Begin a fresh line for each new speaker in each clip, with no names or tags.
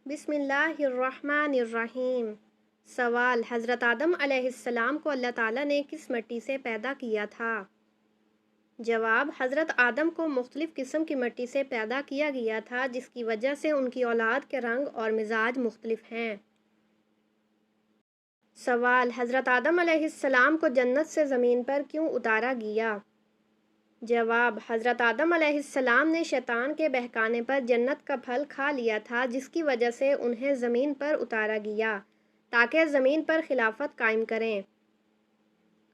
بسم اللہ الرحمن الرحیم۔ سوال: حضرت آدم علیہ السلام کو اللہ تعالیٰ نے کس مٹی سے پیدا کیا تھا؟ جواب: حضرت آدم کو مختلف قسم کی مٹی سے پیدا کیا گیا تھا، جس کی وجہ سے ان کی اولاد کے رنگ اور مزاج مختلف ہیں۔ سوال: حضرت آدم علیہ السلام کو جنت سے زمین پر کیوں اتارا گیا؟ جواب: حضرت آدم علیہ السلام نے شیطان کے بہکانے پر جنت کا پھل کھا لیا تھا، جس کی وجہ سے انہیں زمین پر اتارا گیا تاکہ زمین پر خلافت قائم کریں۔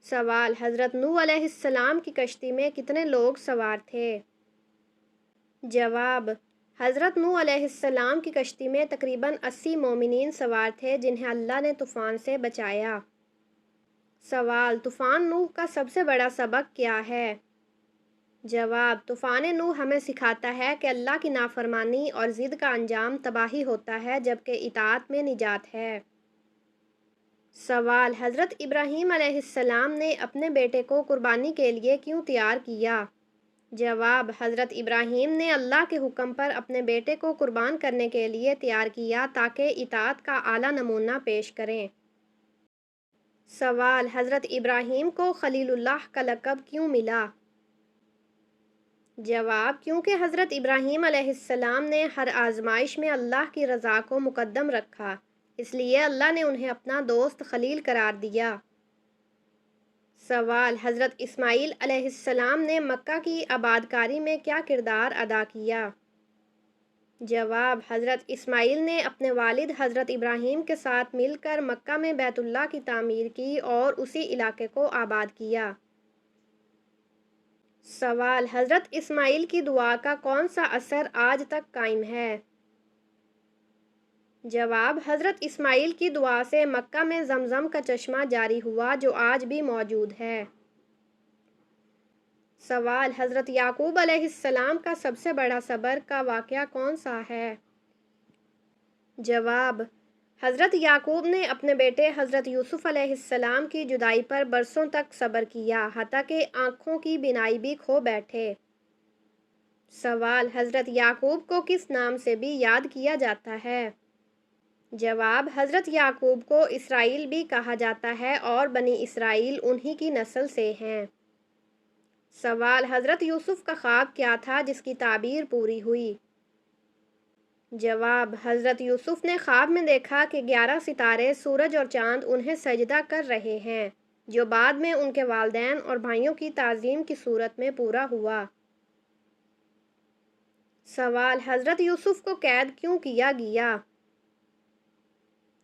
سوال: حضرت نوح علیہ السلام کی کشتی میں کتنے لوگ سوار تھے؟ جواب: حضرت نوح علیہ السلام کی کشتی میں تقریباً 80 مومنین سوار تھے، جنہیں اللہ نے طوفان سے بچایا۔ سوال: طوفان نوح کا سب سے بڑا سبق کیا ہے؟ جواب: طوفان نوح ہمیں سکھاتا ہے کہ اللہ کی نافرمانی اور ضد کا انجام تباہی ہوتا ہے، جبکہ اطاعت میں نجات ہے۔ سوال: حضرت ابراہیم علیہ السلام نے اپنے بیٹے کو قربانی کے لیے کیوں تیار کیا؟ جواب: حضرت ابراہیم نے اللہ کے حکم پر اپنے بیٹے کو قربان کرنے کے لیے تیار کیا تاکہ اطاعت کا اعلیٰ نمونہ پیش کریں۔ سوال: حضرت ابراہیم کو خلیل اللہ کا لقب کیوں ملا؟ جواب: کیونکہ حضرت ابراہیم علیہ السلام نے ہر آزمائش میں اللہ کی رضا کو مقدم رکھا، اس لیے اللہ نے انہیں اپنا دوست خلیل قرار دیا۔ سوال: حضرت اسماعیل علیہ السلام نے مکہ کی آبادکاری میں کیا کردار ادا کیا؟ جواب: حضرت اسماعیل نے اپنے والد حضرت ابراہیم کے ساتھ مل کر مکہ میں بیت اللہ کی تعمیر کی اور اسی علاقے کو آباد کیا۔ سوال: حضرت اسماعیل کی دعا کا کون سا اثر آج تک قائم ہے؟ جواب: حضرت اسماعیل کی دعا سے مکہ میں زمزم کا چشمہ جاری ہوا، جو آج بھی موجود ہے۔ سوال: حضرت یعقوب علیہ السلام کا سب سے بڑا صبر کا واقعہ کون سا ہے؟ جواب: حضرت یعقوب نے اپنے بیٹے حضرت یوسف علیہ السلام کی جدائی پر برسوں تک صبر کیا، حتیٰ کہ آنکھوں کی بینائی بھی کھو بیٹھے۔ سوال: حضرت یعقوب کو کس نام سے بھی یاد کیا جاتا ہے؟ جواب: حضرت یعقوب کو اسرائیل بھی کہا جاتا ہے اور بنی اسرائیل انہی کی نسل سے ہیں۔ سوال: حضرت یوسف کا خواب کیا تھا جس کی تعبیر پوری ہوئی؟ جواب: حضرت یوسف نے خواب میں دیکھا کہ 11 ستارے، سورج اور چاند انہیں سجدہ کر رہے ہیں، جو بعد میں ان کے والدین اور بھائیوں کی تعظیم کی صورت میں پورا ہوا۔ سوال: حضرت یوسف کو قید کیوں کیا گیا؟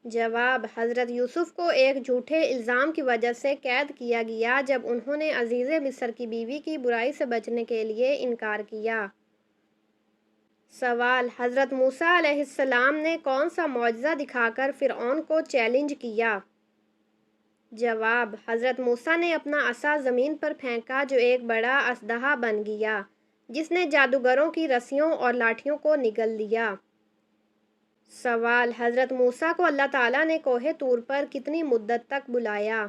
جواب: حضرت یوسف کو ایک جھوٹے الزام کی وجہ سے قید کیا گیا جب انہوں نے عزیز مصر کی بیوی کی برائی سے بچنے کے لیے انکار کیا۔ سوال: حضرت موسیٰ علیہ السلام نے کون سا معجزہ دکھا کر فرعون کو چیلنج کیا؟ جواب: حضرت موسیٰ نے اپنا عصا زمین پر پھینکا، جو ایک بڑا اژدہا بن گیا، جس نے جادوگروں کی رسیوں اور لاٹھیوں کو نگل لیا۔ سوال: حضرت موسیٰ کو اللہ تعالیٰ نے کوہ طور پر کتنی مدت تک بلایا؟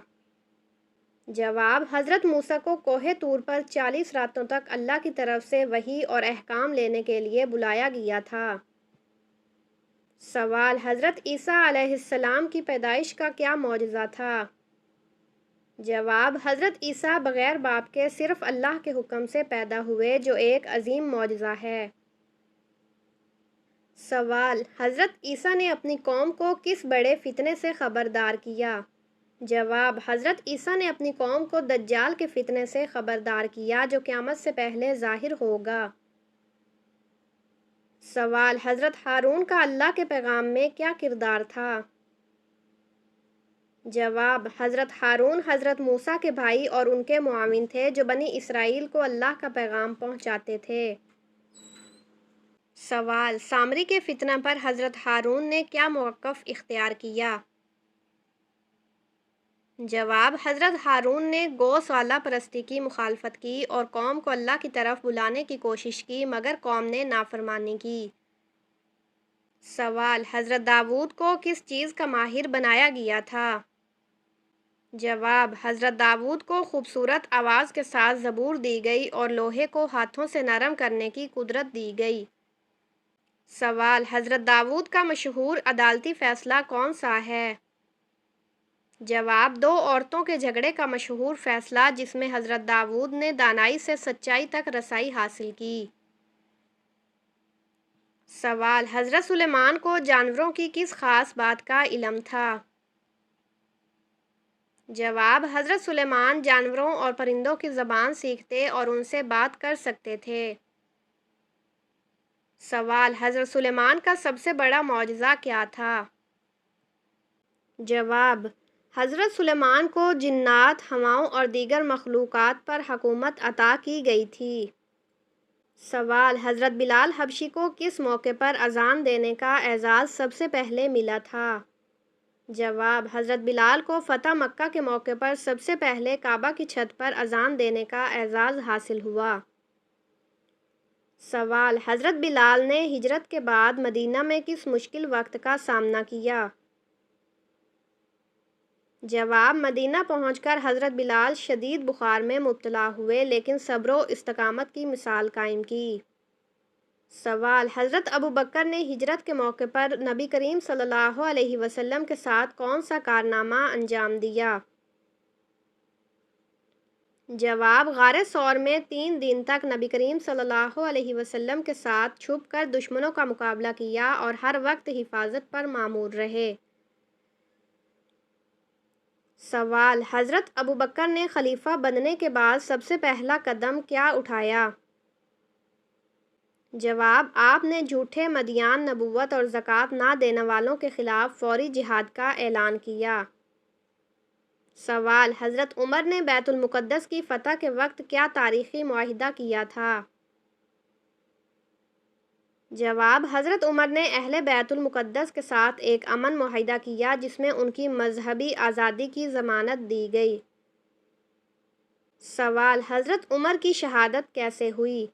جواب: حضرت موسیٰ کو کوہ طور پر 40 راتوں تک اللہ کی طرف سے وحی اور احکام لینے کے لیے بلایا گیا تھا۔ سوال: حضرت عیسیٰ علیہ السلام کی پیدائش کا کیا معجزہ تھا؟ جواب: حضرت عیسیٰ بغیر باپ کے صرف اللہ کے حکم سے پیدا ہوئے، جو ایک عظیم معجزہ ہے۔ سوال: حضرت عیسیٰ نے اپنی قوم کو کس بڑے فتنے سے خبردار کیا؟ جواب: حضرت عیسیٰ نے اپنی قوم کو دجال کے فتنے سے خبردار کیا، جو قیامت سے پہلے ظاہر ہوگا۔ سوال: حضرت ہارون کا اللہ کے پیغام میں کیا کردار تھا؟ جواب: حضرت ہارون حضرت موسیٰ کے بھائی اور ان کے معاون تھے، جو بنی اسرائیل کو اللہ کا پیغام پہنچاتے تھے۔ سوال: سامری کے فتنہ پر حضرت ہارون نے کیا موقف اختیار کیا؟ جواب: حضرت ہارون نے گوسالہ پرستی کی مخالفت کی اور قوم کو اللہ کی طرف بلانے کی کوشش کی، مگر قوم نے نافرمانی کی۔ سوال: حضرت داؤد کو کس چیز کا ماہر بنایا گیا تھا؟ جواب: حضرت داؤد کو خوبصورت آواز کے ساتھ زبور دی گئی اور لوہے کو ہاتھوں سے نرم کرنے کی قدرت دی گئی۔ سوال: حضرت داؤد کا مشہور عدالتی فیصلہ کون سا ہے؟ جواب: دو عورتوں کے جھگڑے کا مشہور فیصلہ جس میں حضرت داؤد نے دانائی سے سچائی تک رسائی حاصل کی۔ سوال: حضرت سلیمان کو جانوروں کی کس خاص بات کا علم تھا؟ جواب: حضرت سلیمان جانوروں اور پرندوں کی زبان سیکھتے اور ان سے بات کر سکتے تھے۔ سوال: حضرت سلیمان کا سب سے بڑا معجزہ کیا تھا؟ جواب: حضرت سلیمان کو جنات، ہواؤں اور دیگر مخلوقات پر حکومت عطا کی گئی تھی۔ سوال: حضرت بلال حبشی کو کس موقع پر اذان دینے کا اعزاز سب سے پہلے ملا تھا؟ جواب: حضرت بلال کو فتح مکہ کے موقع پر سب سے پہلے کعبہ کی چھت پر اذان دینے کا اعزاز حاصل ہوا۔ سوال: حضرت بلال نے ہجرت کے بعد مدینہ میں کس مشکل وقت کا سامنا کیا؟ جواب: مدینہ پہنچ کر حضرت بلال شدید بخار میں مبتلا ہوئے لیکن صبر و استقامت کی مثال قائم کی۔ سوال: حضرت ابوبکر نے ہجرت کے موقع پر نبی کریم صلی اللہ علیہ وسلم کے ساتھ کون سا کارنامہ انجام دیا؟ جواب: غار ثور میں 3 دن تک نبی کریم صلی اللہ علیہ وسلم کے ساتھ چھپ کر دشمنوں کا مقابلہ کیا اور ہر وقت حفاظت پر مامور رہے۔ سوال: حضرت ابوبکر نے خلیفہ بننے کے بعد سب سے پہلا قدم کیا اٹھایا؟ جواب: آپ نے جھوٹے مدعیان نبوت اور زکوٰۃ نہ دینے والوں کے خلاف فوری جہاد کا اعلان کیا۔ سوال: حضرت عمر نے بیت المقدس کی فتح کے وقت کیا تاریخی معاہدہ کیا تھا؟ جواب: حضرت عمر نے اہل بیت المقدس کے ساتھ ایک امن معاہدہ کیا جس میں ان کی مذہبی آزادی کی ضمانت دی گئی۔ سوال: حضرت عمر کی شہادت کیسے ہوئی؟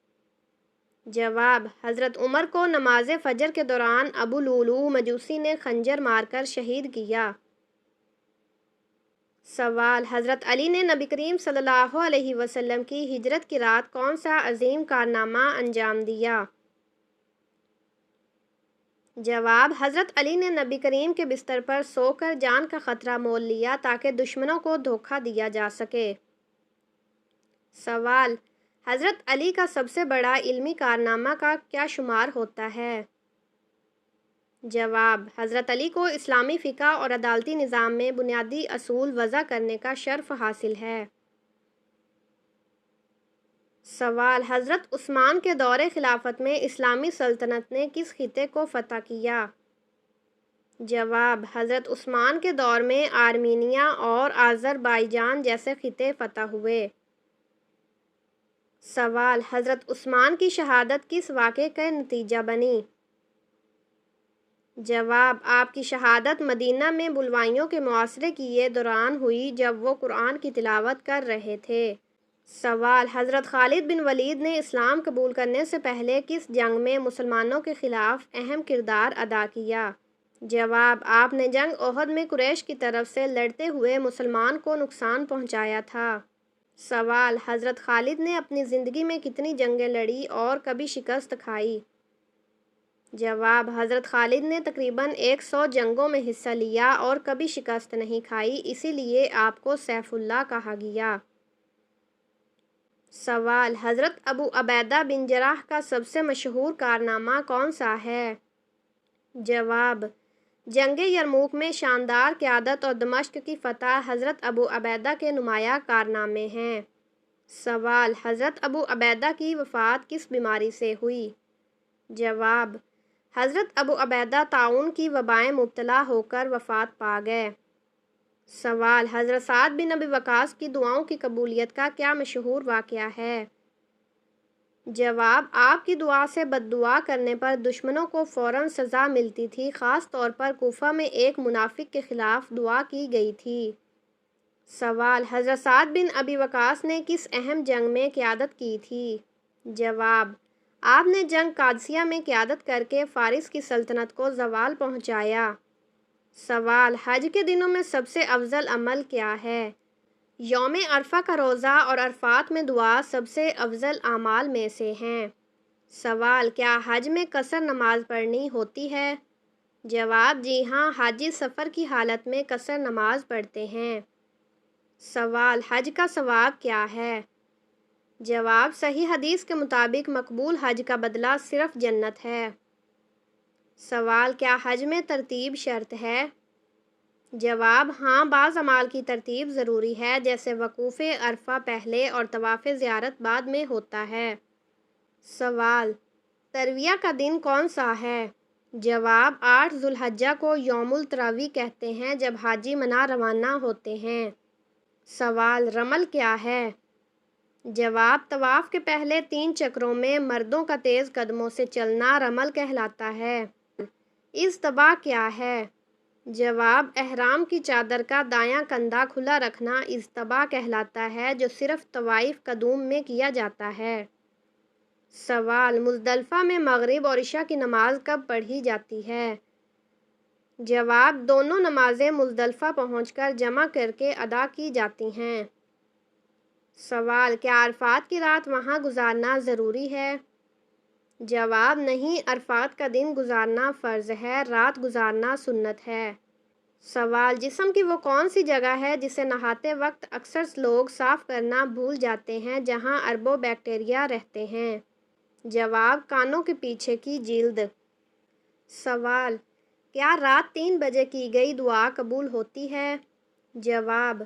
جواب: حضرت عمر کو نماز فجر کے دوران ابو لؤلؤ مجوسی نے خنجر مار کر شہید کیا۔ سوال: حضرت علی نے نبی کریم صلی اللہ علیہ وسلم کی ہجرت کی رات کون سا عظیم کارنامہ انجام دیا؟ جواب: حضرت علی نے نبی کریم کے بستر پر سو کر جان کا خطرہ مول لیا تاکہ دشمنوں کو دھوکہ دیا جا سکے۔ سوال: حضرت علی کا سب سے بڑا علمی کارنامہ کا کیا شمار ہوتا ہے؟ جواب: حضرت علی کو اسلامی فقہ اور عدالتی نظام میں بنیادی اصول وضع کرنے کا شرف حاصل ہے۔ سوال: حضرت عثمان کے دور خلافت میں اسلامی سلطنت نے کس خطے کو فتح کیا؟ جواب: حضرت عثمان کے دور میں آرمینیا اور آذربائیجان جیسے خطے فتح ہوئے۔ سوال: حضرت عثمان کی شہادت کس واقعے کا نتیجہ بنی؟ جواب: آپ کی شہادت مدینہ میں بلوائیوں کے محاصرے کے دوران ہوئی جب وہ قرآن کی تلاوت کر رہے تھے۔ سوال: حضرت خالد بن ولید نے اسلام قبول کرنے سے پہلے کس جنگ میں مسلمانوں کے خلاف اہم کردار ادا کیا؟ جواب: آپ نے جنگ احد میں قریش کی طرف سے لڑتے ہوئے مسلمان کو نقصان پہنچایا تھا۔ سوال: حضرت خالد نے اپنی زندگی میں کتنی جنگیں لڑی اور کبھی شکست کھائی؟ جواب: حضرت خالد نے تقریباً 100 جنگوں میں حصہ لیا اور کبھی شکست نہیں کھائی، اسی لیے آپ کو سیف اللہ کہا گیا۔ سوال: حضرت ابو عبیدہ بن جراح کا سب سے مشہور کارنامہ کون سا ہے؟ جواب: جنگ یرموک میں شاندار قیادت اور دمشق کی فتح حضرت ابو عبیدہ کے نمایاں کارنامے ہیں۔ سوال: حضرت ابو عبیدہ کی وفات کس بیماری سے ہوئی؟ جواب: حضرت ابو عبیدہ طاعون کی وبائیں مبتلا ہو کر وفات پا گئے۔ سوال: حضرت سعد بن ابی وقاص کی دعاؤں کی قبولیت کا کیا مشہور واقعہ ہے؟ جواب: آپ کی دعا سے بد دعا کرنے پر دشمنوں کو فوراً سزا ملتی تھی، خاص طور پر کوفہ میں ایک منافق کے خلاف دعا کی گئی تھی۔ سوال: حضرت سعد بن ابی وقاص نے کس اہم جنگ میں قیادت کی تھی؟ جواب: آپ نے جنگ قادسیہ میں قیادت کر کے فارس کی سلطنت کو زوال پہنچایا۔ سوال: حج کے دنوں میں سب سے افضل عمل کیا ہے؟ یوم عرفہ کا روزہ اور عرفات میں دعا سب سے افضل اعمال میں سے ہیں۔ سوال، کیا حج میں قصر نماز پڑھنی ہوتی ہے؟ جواب، جی ہاں، حاجی سفر کی حالت میں قصر نماز پڑھتے ہیں۔ سوال، حج کا ثواب کیا ہے؟ جواب، صحیح حدیث کے مطابق مقبول حج کا بدلہ صرف جنت ہے۔ سوال، کیا حج میں ترتیب شرط ہے؟ جواب، ہاں، بعض اعمال کی ترتیب ضروری ہے، جیسے وقوف عرفہ پہلے اور طواف زیارت بعد میں ہوتا ہے۔ سوال، ترویہ کا دن کون سا ہے؟ جواب، 8 ذو الحجہ کو یوم الترویہ کہتے ہیں جب حاجی منا روانہ ہوتے ہیں۔ سوال، رمل کیا ہے؟ جواب، طواف کے پہلے 3 چکروں میں مردوں کا تیز قدموں سے چلنا رمل کہلاتا ہے۔ اصطباء کیا ہے؟ جواب، احرام کی چادر کا دایاں کندھا کھلا رکھنا اصطباء کہلاتا ہے، جو صرف طوائف قدوم میں کیا جاتا ہے۔ سوال، مزدلفہ میں مغرب اور عشاء کی نماز کب پڑھی جاتی ہے؟ جواب، دونوں نمازیں مزدلفہ پہنچ کر جمع کر کے ادا کی جاتی ہیں۔ سوال، کیا عرفات کی رات وہاں گزارنا ضروری ہے؟ جواب، نہیں، عرفات کا دن گزارنا فرض ہے، رات گزارنا سنت ہے۔ سوال، جسم کی وہ کون سی جگہ ہے جسے نہاتے وقت اکثر لوگ صاف کرنا بھول جاتے ہیں، جہاں اربوں بیکٹیریا رہتے ہیں؟ جواب، کانوں کے پیچھے کی جلد۔ سوال، کیا رات 3 بجے کی گئی دعا قبول ہوتی ہے؟ جواب،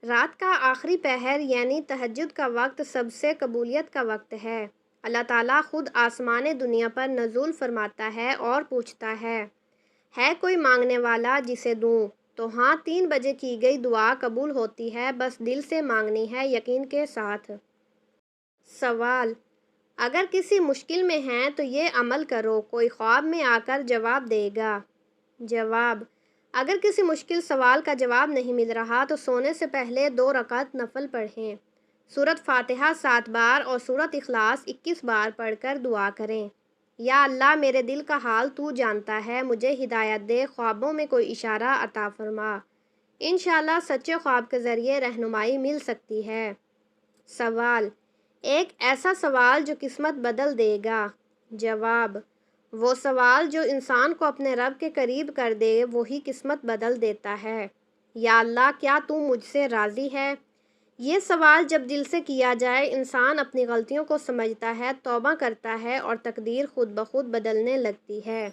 رات کا آخری پہر یعنی تہجد کا وقت سب سے قبولیت کا وقت ہے۔ اللہ تعالیٰ خود آسمان دنیا پر نزول فرماتا ہے اور پوچھتا ہے کوئی مانگنے والا جسے دوں؟ تو ہاں، 3 بجے کی گئی دعا قبول ہوتی ہے، بس دل سے مانگنی ہے، یقین کے ساتھ۔ سوال، اگر کسی مشکل میں ہیں تو یہ عمل کرو، کوئی خواب میں آ کر جواب دے گا۔ جواب، اگر کسی مشکل سوال کا جواب نہیں مل رہا تو سونے سے پہلے 2 رکعت نفل پڑھیں، سورۃ فاتحہ 7 بار اور سورۃ اخلاص 21 بار پڑھ کر دعا کریں۔ یا اللہ، میرے دل کا حال تو جانتا ہے، مجھے ہدایت دے، خوابوں میں کوئی اشارہ عطا فرما۔ انشاءاللہ سچے خواب کے ذریعے رہنمائی مل سکتی ہے۔ سوال، ایک ایسا سوال جو قسمت بدل دے گا۔ جواب، وہ سوال جو انسان کو اپنے رب کے قریب کر دے وہی قسمت بدل دیتا ہے۔ یا اللہ، کیا تو مجھ سے راضی ہے؟ یہ سوال جب دل سے کیا جائے، انسان اپنی غلطیوں کو سمجھتا ہے، توبہ کرتا ہے اور تقدیر خود بخود بدلنے لگتی ہے۔